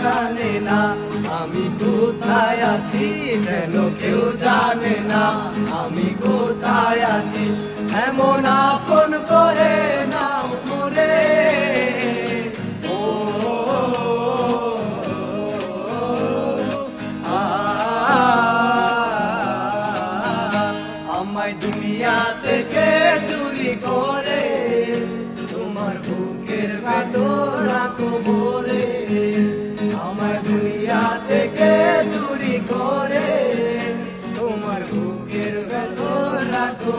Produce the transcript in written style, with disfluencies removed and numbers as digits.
জানে না, আমি কোথায় আছি যেন কেউ জানে না, আমি কোথায় আছি। এমন আপন করে নাও মোরে, ও আমায় দুনিয়া থেকে চুরি করে তোমার বুকের ভেতর রাখো ভরে, আমায় দুনিয়া থেকে চুরি করে তোমার বুকের ভেতর রাখো।